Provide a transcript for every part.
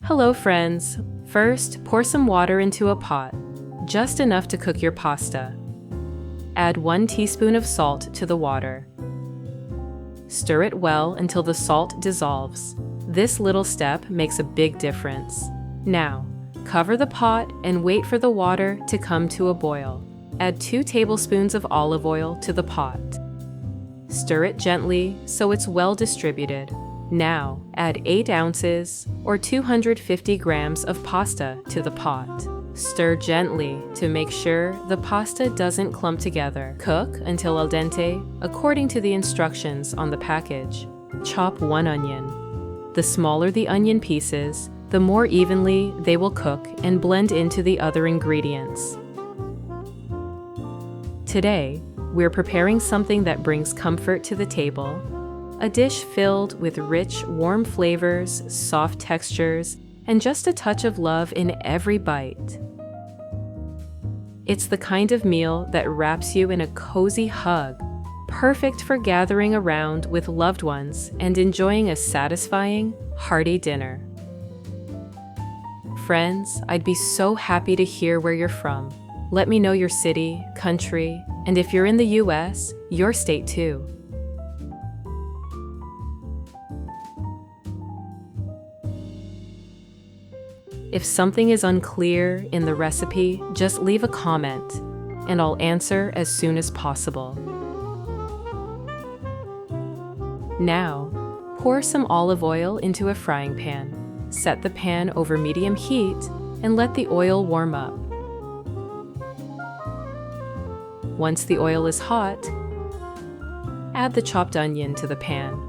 Hello friends! First, pour some water into a pot, just enough to cook your pasta. Add 1 teaspoon of salt to the water. Stir it well until the salt dissolves. This little step makes a big difference. Now, cover the pot and wait for the water to come to a boil. Add 2 tablespoons of olive oil to the pot. Stir it gently so it's well distributed. Now, add 8 ounces or 250 grams of pasta to the pot. Stir gently to make sure the pasta doesn't clump together. Cook until al dente according to the instructions on the package. Chop 1 onion. The smaller the onion pieces, the more evenly they will cook and blend into the other ingredients. Today, we're preparing something that brings comfort to the table. A dish filled with rich, warm flavors, soft textures, and just a touch of love in every bite. It's the kind of meal that wraps you in a cozy hug, perfect for gathering around with loved ones and enjoying a satisfying, hearty dinner. Friends, I'd be so happy to hear where you're from. Let me know your city, country, and if you're in the US, your state too. If something is unclear in the recipe, just leave a comment, and I'll answer as soon as possible. Now, pour some olive oil into a frying pan. Set the pan over medium heat and let the oil warm up. Once the oil is hot, add the chopped onion to the pan.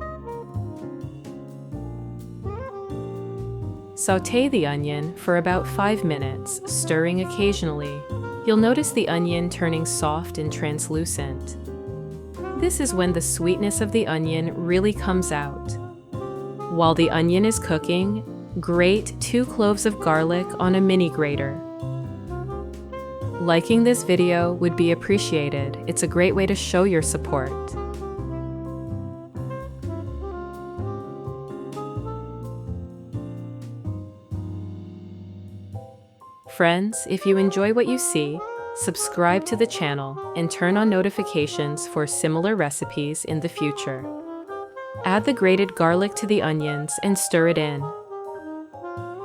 Sauté the onion for about 5 minutes, stirring occasionally. You'll notice the onion turning soft and translucent. This is when the sweetness of the onion really comes out. While the onion is cooking, grate 2 cloves of garlic on a mini grater. Liking this video would be appreciated. It's a great way to show your support. Friends, if you enjoy what you see, subscribe to the channel and turn on notifications for similar recipes in the future. Add the grated garlic to the onions and stir it in.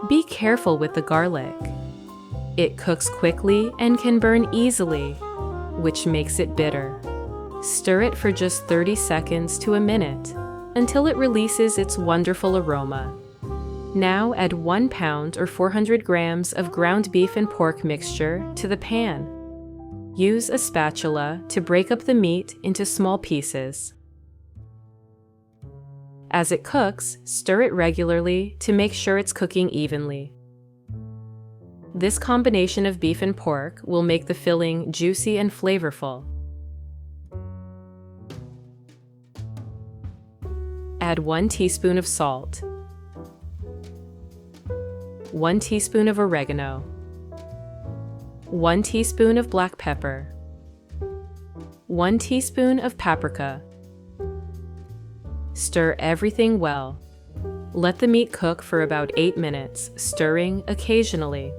Be careful with the garlic. It cooks quickly and can burn easily, which makes it bitter. Stir it for just 30 seconds to a minute until it releases its wonderful aroma. Now add 1 pound or 400 grams of ground beef and pork mixture to the pan. Use a spatula to break up the meat into small pieces. As it cooks, stir it regularly to make sure it's cooking evenly. This combination of beef and pork will make the filling juicy and flavorful. Add 1 teaspoon of salt, 1 teaspoon of oregano, 1 teaspoon of black pepper, 1 teaspoon of paprika. Stir everything well. Let the meat cook for about 8 minutes, stirring occasionally.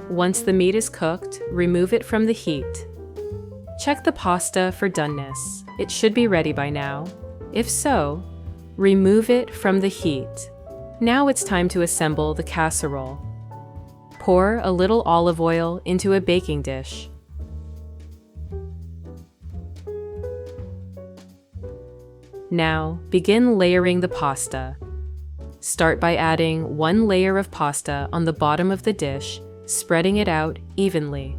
Once the meat is cooked, remove it from the heat. Check the pasta for doneness. It should be ready by now. If so, remove it from the heat. Now it's time to assemble the casserole. Pour a little olive oil into a baking dish. Now, begin layering the pasta. Start by adding 1 layer of pasta on the bottom of the dish, spreading it out evenly.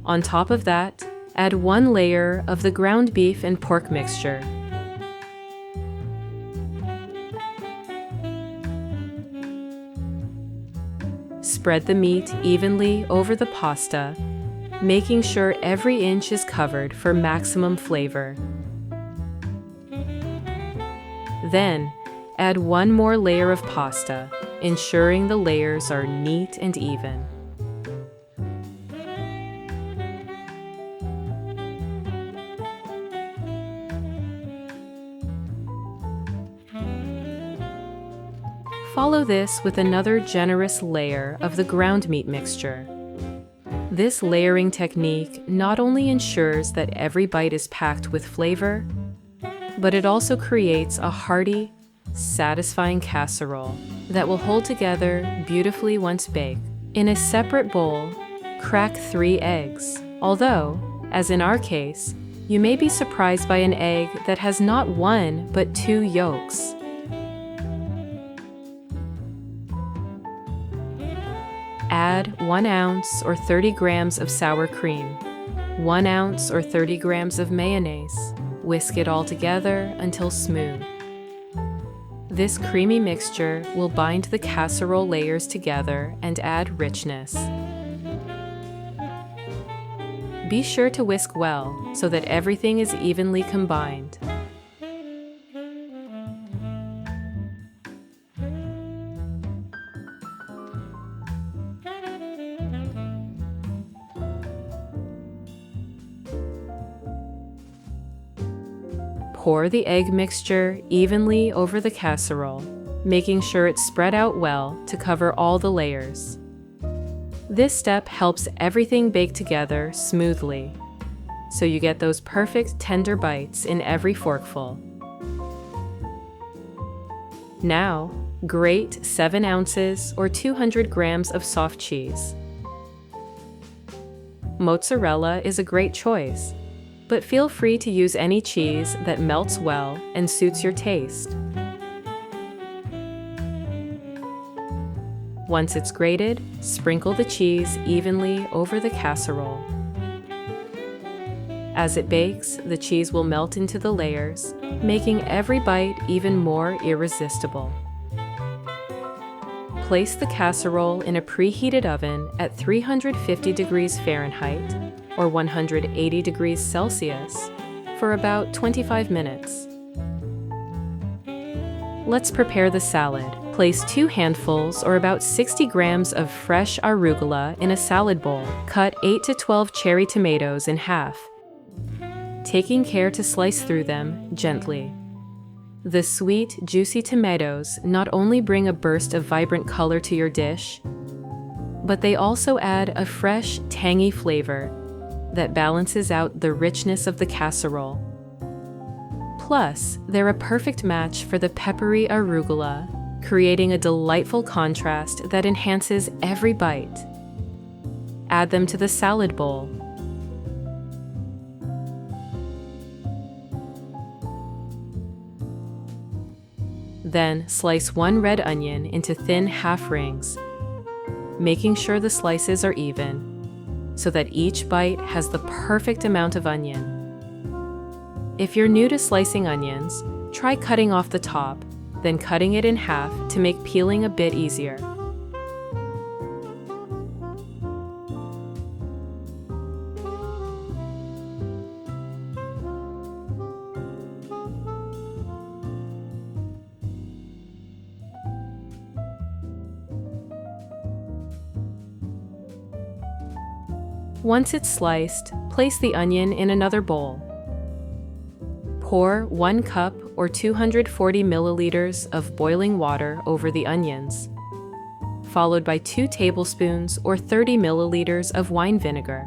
On top of that, add 1 layer of the ground beef and pork mixture. Spread the meat evenly over the pasta, making sure every inch is covered for maximum flavor. Then, add one more layer of pasta, ensuring the layers are neat and even. Follow this with another generous layer of the ground meat mixture. This layering technique not only ensures that every bite is packed with flavor, but it also creates a hearty, satisfying casserole that will hold together beautifully once baked. In a separate bowl, crack 3 eggs. Although, as in our case, you may be surprised by an egg that has not 1 but 2 yolks. Add 1 ounce or 30 grams of sour cream, 1 ounce or 30 grams of mayonnaise. Whisk it all together until smooth. This creamy mixture will bind the casserole layers together and add richness. Be sure to whisk well so that everything is evenly combined. Pour the egg mixture evenly over the casserole, making sure it's spread out well to cover all the layers. This step helps everything bake together smoothly, so you get those perfect tender bites in every forkful. Now, grate 7 ounces or 200 grams of soft cheese. Mozzarella is a great choice, but feel free to use any cheese that melts well and suits your taste. Once it's grated, sprinkle the cheese evenly over the casserole. As it bakes, the cheese will melt into the layers, making every bite even more irresistible. Place the casserole in a preheated oven at 350 degrees Fahrenheit or 180 degrees Celsius for about 25 minutes. Let's prepare the salad. Place 2 handfuls or about 60 grams of fresh arugula in a salad bowl. Cut 8 to 12 cherry tomatoes in half, taking care to slice through them gently. The sweet, juicy tomatoes not only bring a burst of vibrant color to your dish, but they also add a fresh, tangy flavor that balances out the richness of the casserole. Plus, they're a perfect match for the peppery arugula, creating a delightful contrast that enhances every bite. Add them to the salad bowl. Then, slice 1 red onion into thin half rings, making sure the slices are even, so that each bite has the perfect amount of onion. If you're new to slicing onions, try cutting off the top, then cutting it in half to make peeling a bit easier. Once it's sliced, place the onion in another bowl. Pour 1 cup or 240 milliliters of boiling water over the onions, followed by 2 tablespoons or 30 milliliters of wine vinegar.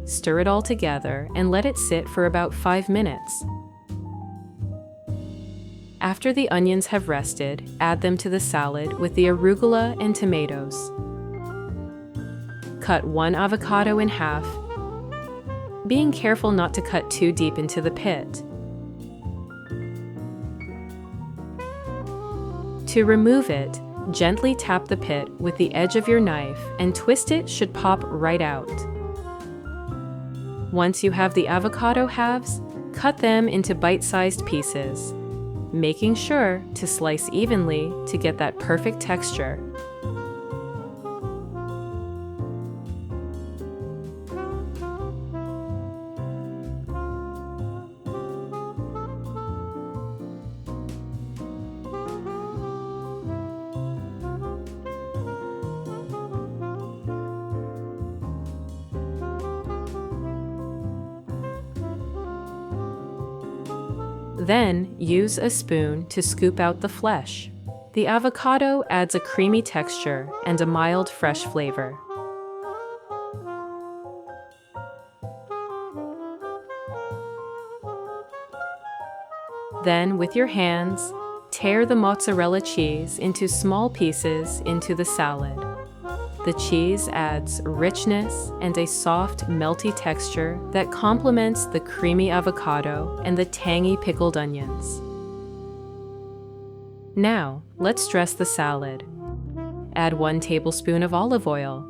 Stir it all together and let it sit for about 5 minutes. After the onions have rested, add them to the salad with the arugula and tomatoes. Cut 1 avocado in half, being careful not to cut too deep into the pit. To remove it, gently tap the pit with the edge of your knife and twist it should pop right out. Once you have the avocado halves, cut them into bite-sized pieces, making sure to slice evenly to get that perfect texture. Then, use a spoon to scoop out the flesh. The avocado adds a creamy texture and a mild, fresh flavor. Then, with your hands, tear the mozzarella cheese into small pieces into the salad. The cheese adds richness and a soft, melty texture that complements the creamy avocado and the tangy pickled onions. Now, let's dress the salad. Add 1 tablespoon of olive oil,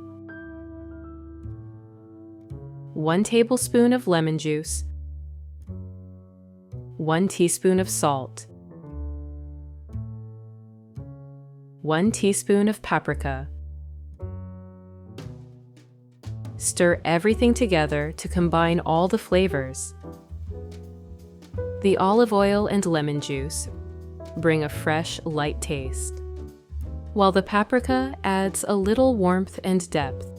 1 tablespoon of lemon juice, 1 teaspoon of salt, 1 teaspoon of paprika. Stir everything together to combine all the flavors. The olive oil and lemon juice bring a fresh, light taste, while the paprika adds a little warmth and depth.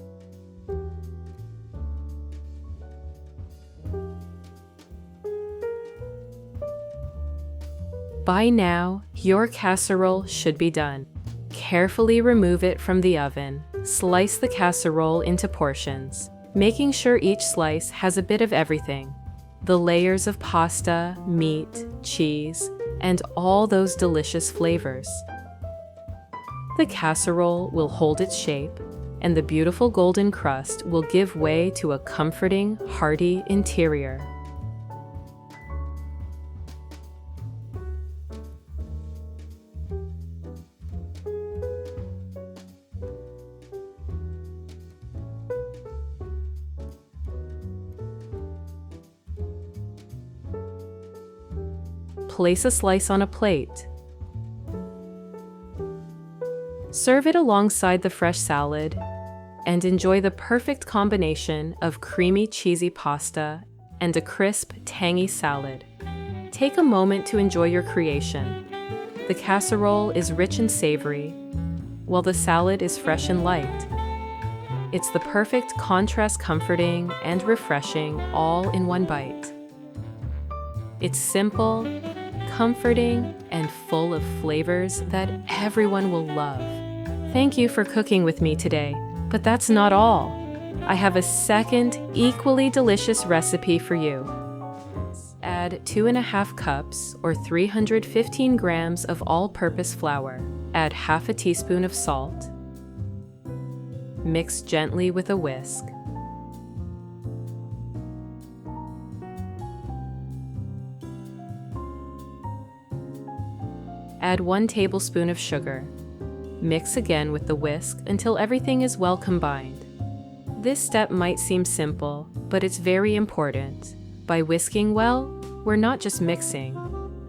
By now, your casserole should be done. Carefully remove it from the oven. Slice the casserole into portions, making sure each slice has a bit of everything. The layers of pasta, meat, cheese, and all those delicious flavors. The casserole will hold its shape, and the beautiful golden crust will give way to a comforting, hearty interior. Place a slice on a plate. Serve it alongside the fresh salad and enjoy the perfect combination of creamy, cheesy pasta and a crisp, tangy salad. Take a moment to enjoy your creation. The casserole is rich and savory, while the salad is fresh and light. It's the perfect contrast, comforting and refreshing all in one bite. It's simple, comforting, and full of flavors that everyone will love. Thank you for cooking with me today, but that's not all. I have a second, equally delicious recipe for you. Add 2½ cups or 315 grams of all-purpose flour. Add half a teaspoon of salt. Mix gently with a whisk. Add 1 tablespoon of sugar. Mix again with the whisk until everything is well combined. This step might seem simple, but it's very important. By whisking well, we're not just mixing.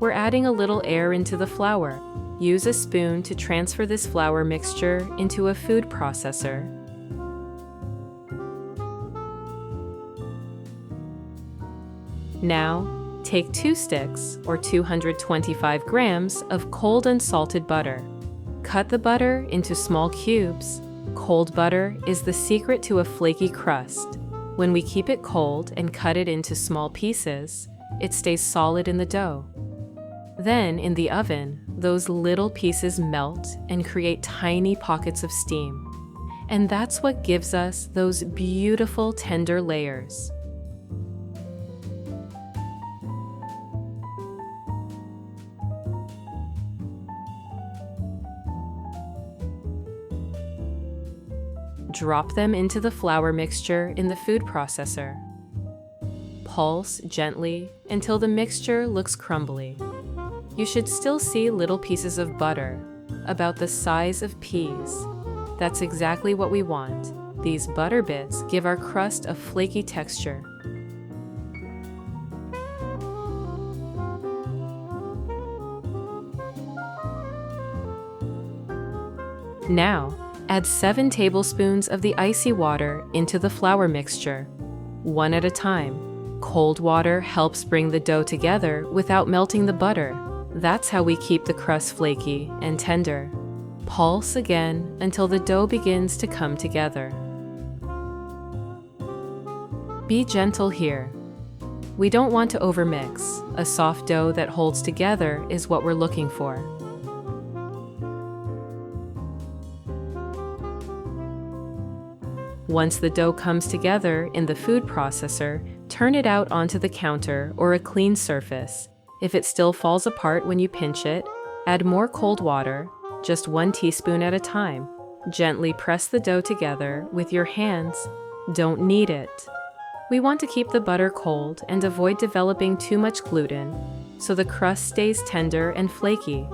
We're adding a little air into the flour. Use a spoon to transfer this flour mixture into a food processor. Now, take 2 sticks or 225 grams of cold unsalted butter. Cut the butter into small cubes. Cold butter is the secret to a flaky crust. When we keep it cold and cut it into small pieces, it stays solid in the dough. Then, in the oven, those little pieces melt and create tiny pockets of steam. And that's what gives us those beautiful, tender layers. Drop them into the flour mixture in the food processor. Pulse gently until the mixture looks crumbly. You should still see little pieces of butter, about the size of peas. That's exactly what we want. These butter bits give our crust a flaky texture. Now, add 7 tablespoons of the icy water into the flour mixture, one at a time. Cold water helps bring the dough together without melting the butter. That's how we keep the crust flaky and tender. Pulse again until the dough begins to come together. Be gentle here. We don't want to overmix. A soft dough that holds together is what we're looking for. Once the dough comes together in the food processor, turn it out onto the counter or a clean surface. If it still falls apart when you pinch it, add more cold water, just 1 teaspoon at a time. Gently press the dough together with your hands. Don't knead it. We want to keep the butter cold and avoid developing too much gluten, so the crust stays tender and flaky.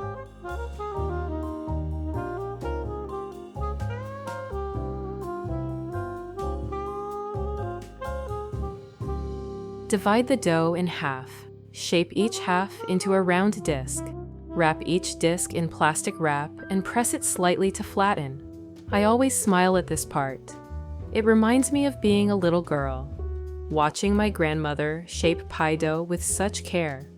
Divide the dough in half. Shape each half into a round disc. Wrap each disc in plastic wrap and press it slightly to flatten. I always smile at this part. It reminds me of being a little girl, watching my grandmother shape pie dough with such care.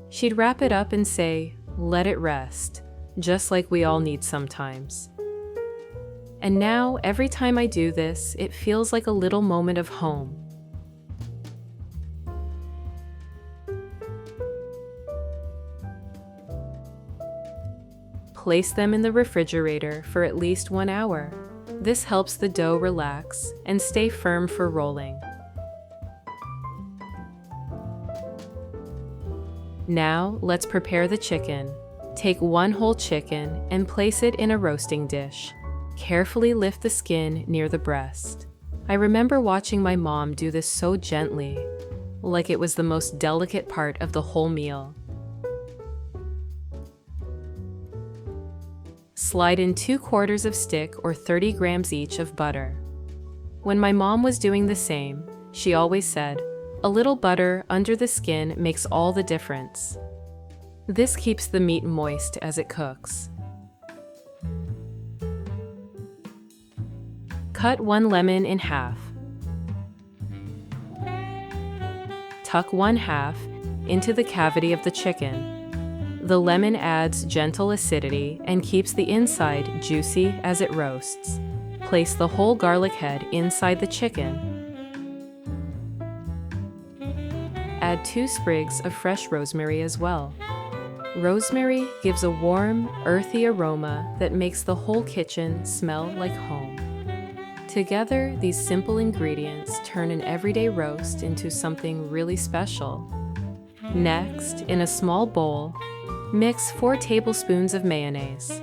She'd wrap it up and say, "Let it rest," just like we all need sometimes. And now, every time I do this, it feels like a little moment of home. Place them in the refrigerator for at least 1 hour. This helps the dough relax and stay firm for rolling. Now, let's prepare the chicken. Take 1 whole chicken and place it in a roasting dish. Carefully lift the skin near the breast. I remember watching my mom do this so gently, like it was the most delicate part of the whole meal. Slide in 2/4 of stick or 30 grams each of butter. When my mom was doing the same, she always said, "A little butter under the skin makes all the difference." This keeps the meat moist as it cooks. Cut 1 lemon in half. Tuck 1/2 into the cavity of the chicken. The lemon adds gentle acidity and keeps the inside juicy as it roasts. Place the whole garlic head inside the chicken. Add 2 sprigs of fresh rosemary as well. Rosemary gives a warm, earthy aroma that makes the whole kitchen smell like home. Together, these simple ingredients turn an everyday roast into something really special. Next, in a small bowl, mix 4 tablespoons of mayonnaise.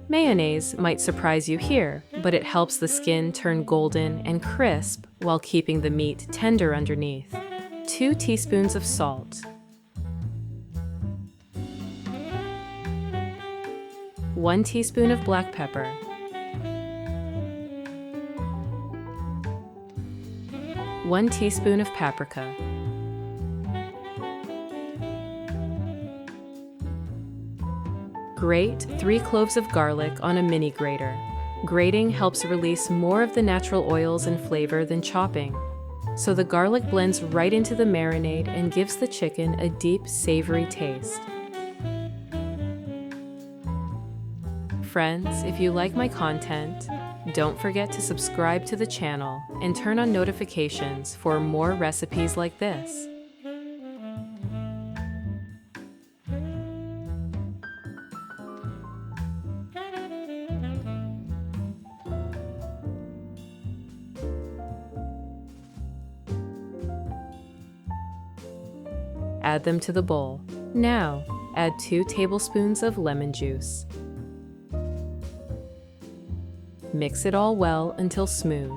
Mayonnaise might surprise you here, but it helps the skin turn golden and crisp while keeping the meat tender underneath. 2 teaspoons of salt. 1 teaspoon of black pepper. 1 teaspoon of paprika. Grate 3 cloves of garlic on a mini grater. Grating helps release more of the natural oils and flavor than chopping, so the garlic blends right into the marinade and gives the chicken a deep, savory taste. Friends, if you like my content, don't forget to subscribe to the channel and turn on notifications for more recipes like this. Add them to the bowl. Now, add 2 tablespoons of lemon juice. Mix it all well until smooth.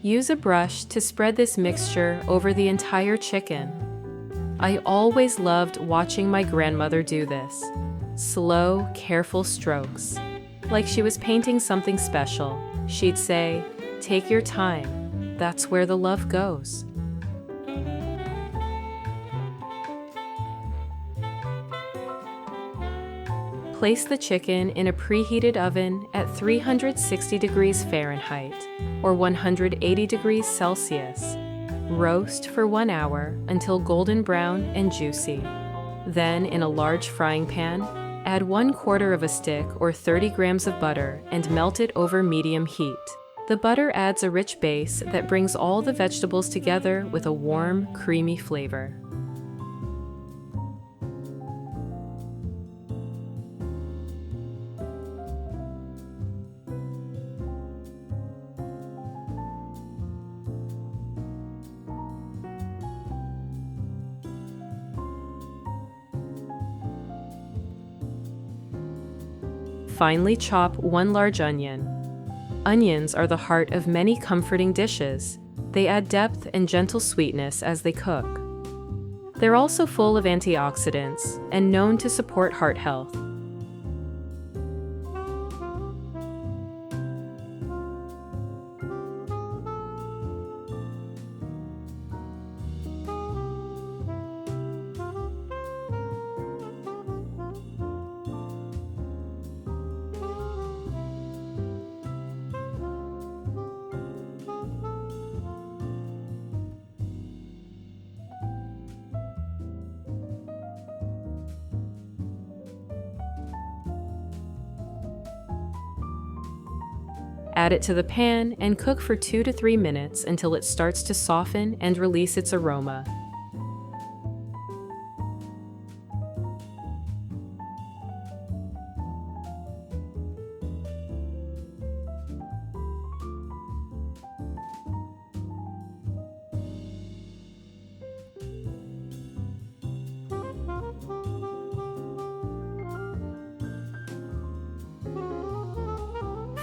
Use a brush to spread this mixture over the entire chicken. I always loved watching my grandmother do this. Slow, careful strokes. Like she was painting something special. She'd say, "Take your time. That's where the love goes." Place the chicken in a preheated oven at 360 degrees Fahrenheit or 180 degrees Celsius. Roast for 1 hour until golden brown and juicy. Then, in a large frying pan, add 1/4 of a stick or 30 grams of butter and melt it over medium heat. The butter adds a rich base that brings all the vegetables together with a warm, creamy flavor. Finely chop 1 large onion. Onions are the heart of many comforting dishes. They add depth and gentle sweetness as they cook. They're also full of antioxidants and known to support heart health. Add it to the pan and cook for 2 to 3 minutes until it starts to soften and release its aroma.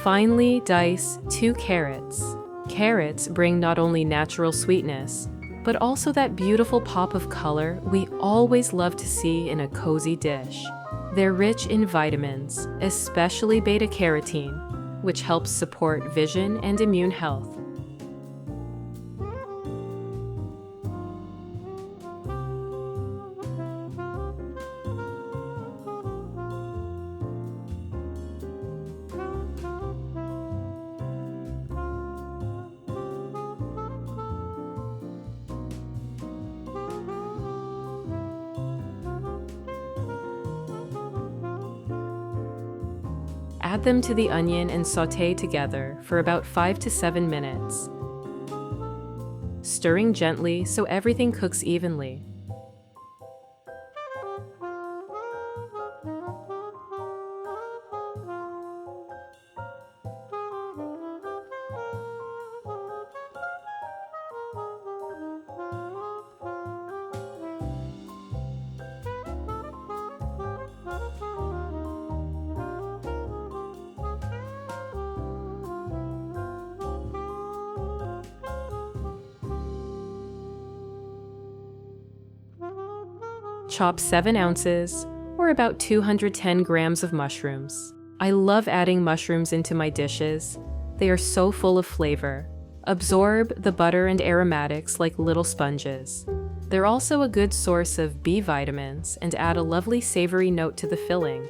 Finely dice 2 carrots. Carrots bring not only natural sweetness, but also that beautiful pop of color we always love to see in a cozy dish. They're rich in vitamins, especially beta-carotene, which helps support vision and immune health. Add them to the onion and sauté together for about 5 to 7 minutes, stirring gently so everything cooks evenly. Chop 7 ounces, or about 210 grams of mushrooms. I love adding mushrooms into my dishes. They are so full of flavor, absorb the butter and aromatics like little sponges. They're also a good source of B vitamins and add a lovely savory note to the filling.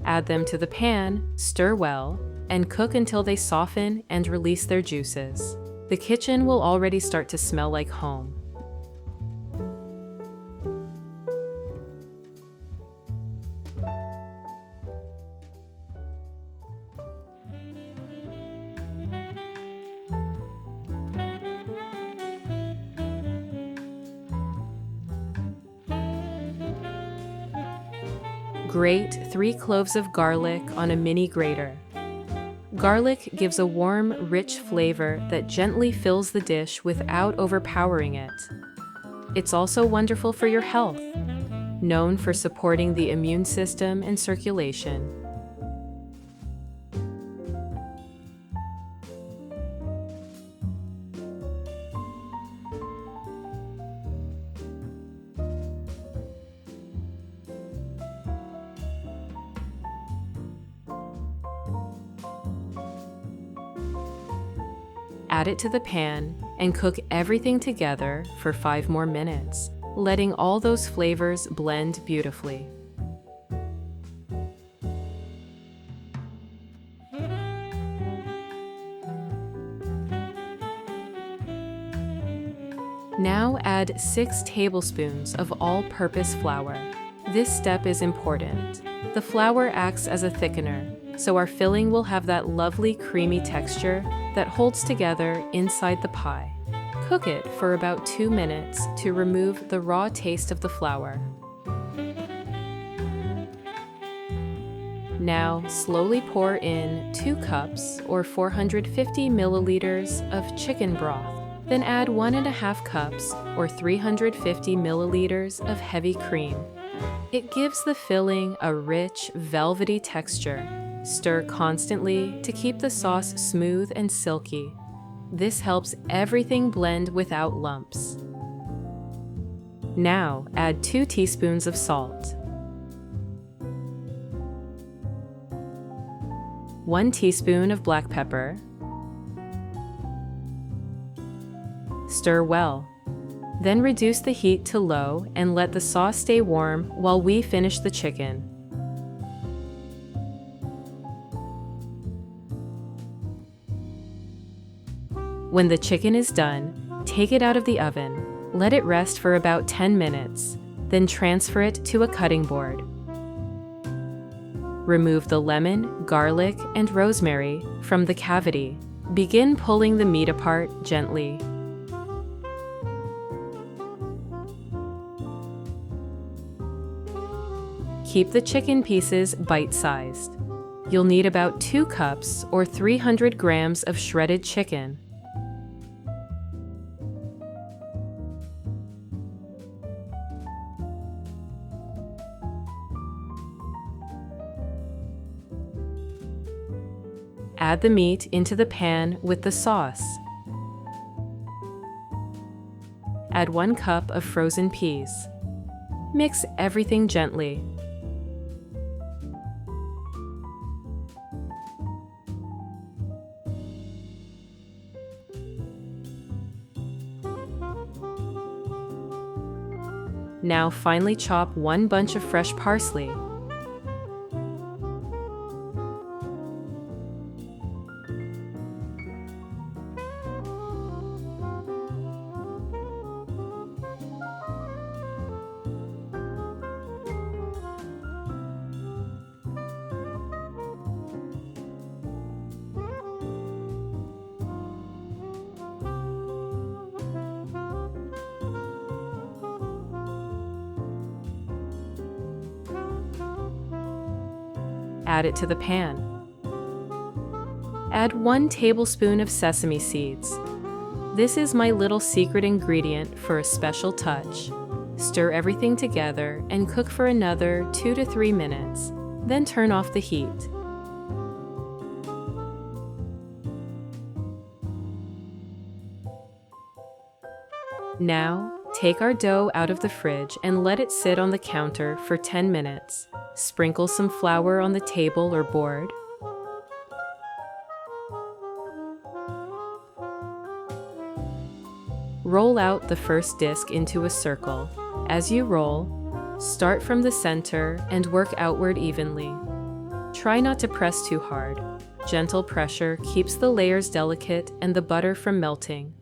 Add them to the pan, stir well, and cook until they soften and release their juices. The kitchen will already start to smell like home. Grate 3 cloves of garlic on a mini grater. Garlic gives a warm, rich flavor that gently fills the dish without overpowering it. It's also wonderful for your health. known for supporting the immune system and circulation. Add it to the pan and cook everything together for 5 more minutes, letting all those flavors blend beautifully. Now add 6 tablespoons of all-purpose flour. This step is important. The flour acts as a thickener, so our filling will have that lovely creamy texture that holds together inside the pie. Cook it for about 2 minutes to remove the raw taste of the flour. Now slowly pour in 2 cups or 450 milliliters of chicken broth. Then add 1.5 cups or 350 milliliters of heavy cream. It gives the filling a rich, velvety texture. Stir constantly to keep the sauce smooth and silky. This helps everything blend without lumps. Now add 2 teaspoons of salt, 1 teaspoon of black pepper. Stir well. Then reduce the heat to low and let the sauce stay warm while we finish the chicken. When the chicken is done, take it out of the oven. Let it rest for about 10 minutes, then transfer it to a cutting board. Remove the lemon, garlic, and rosemary from the cavity. Begin pulling the meat apart gently. Keep the chicken pieces bite-sized. You'll need about 2 cups or 300 grams of shredded chicken. Add the meat into the pan with the sauce. Add 1 cup of frozen peas. Mix everything gently. Now finely chop 1 bunch of fresh parsley. Add it to the pan. Add 1 tablespoon of sesame seeds. This is my little secret ingredient for a special touch. Stir everything together and cook for another 2 to 3 minutes, then turn off the heat. Now, take our dough out of the fridge and let it sit on the counter for 10 minutes. Sprinkle some flour on the table or board. Roll out the first disc into a circle. As you roll, start from the center and work outward evenly. Try not to press too hard. Gentle pressure keeps the layers delicate and the butter from melting.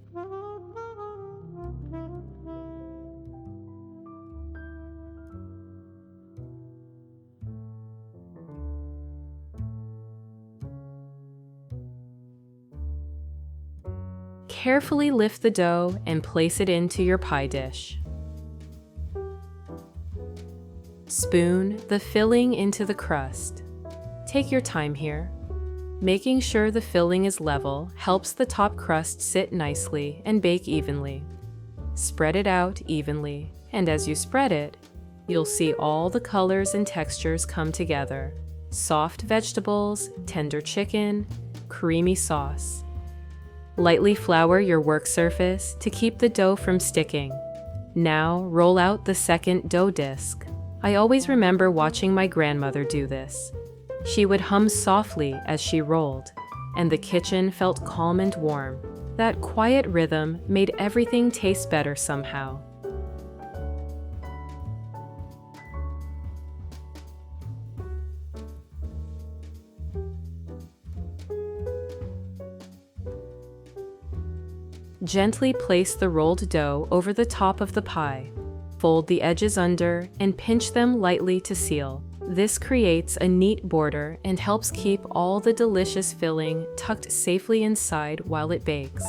Carefully lift the dough and place it into your pie dish. Spoon the filling into the crust. Take your time here. Making sure the filling is level helps the top crust sit nicely and bake evenly. Spread it out evenly, and as you spread it, You'll see all the colors and textures come together. Soft vegetables, tender chicken, creamy sauce. Lightly flour your work surface to keep the dough from sticking. Now roll out the second dough disc. I always remember watching my grandmother do this. She would hum softly as she rolled, and the kitchen felt calm and warm. That quiet rhythm made everything taste better somehow. Gently place the rolled dough over the top of the pie. Fold the edges under and pinch them lightly to seal. This creates a neat border and helps keep all the delicious filling tucked safely inside while it bakes.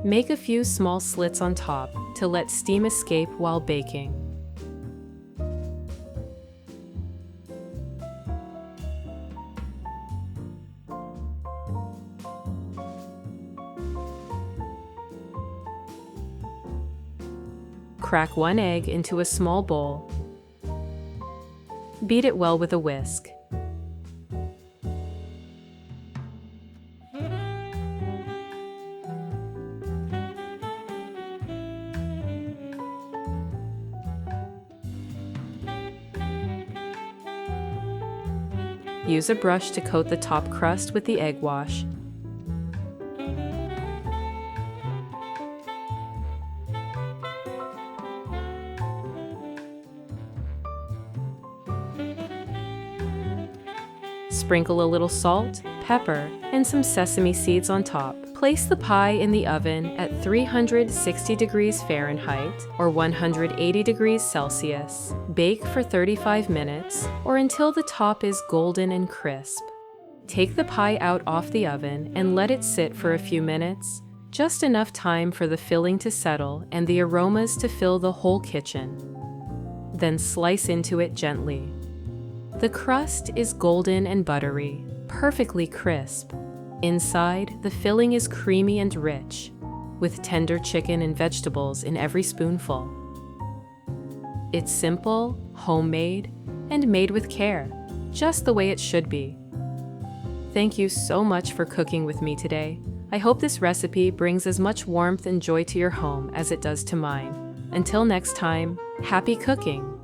Make a few small slits on top to let steam escape while baking. Crack 1 egg into a small bowl. Beat it well with a whisk. Use a brush to coat the top crust with the egg wash. Sprinkle a little salt, pepper, and some sesame seeds on top. Place the pie in the oven at 360 degrees Fahrenheit or 180 degrees Celsius. Bake for 35 minutes or until the top is golden and crisp. Take the pie out off the oven and let it sit for a few minutes, just enough time for the filling to settle and the aromas to fill the whole kitchen. Then slice into it gently. The crust is golden and buttery, perfectly crisp. Inside, the filling is creamy and rich, with tender chicken and vegetables in every spoonful. It's simple, homemade, and made with care, just the way it should be. Thank you so much for cooking with me today. I hope this recipe brings as much warmth and joy to your home as it does to mine. Until next time, happy cooking!